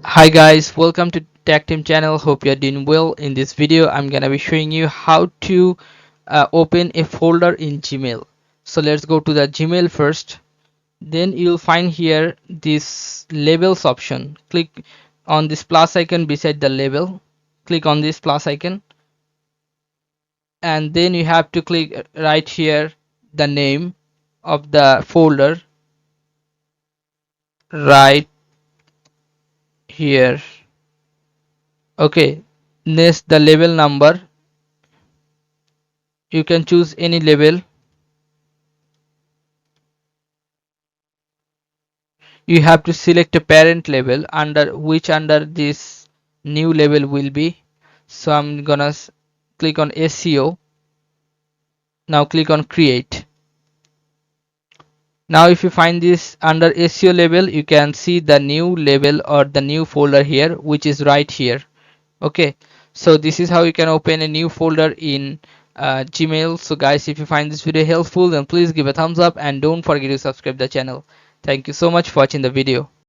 Hi guys, welcome to Tactim channel. Hope you're doing well. In this video I'm gonna be showing you how to open a folder in Gmail. So let's go to the Gmail first. Then you'll find here this labels option. Click on this plus icon beside the label. Click on this plus icon, and then you have to click right here the name of the folder right here. Okay, next the label number. You can choose any label. You have to select a parent label under this new label will be. So I'm gonna click on SEO. Now click on create. Now if you find this under SEO label, you can see the new label or the new folder here, which is right here. Okay, so this is how you can open a new folder in Gmail. So guys, if you find this video helpful, then please give a thumbs up and don't forget to subscribe the channel. Thank you so much for watching the video.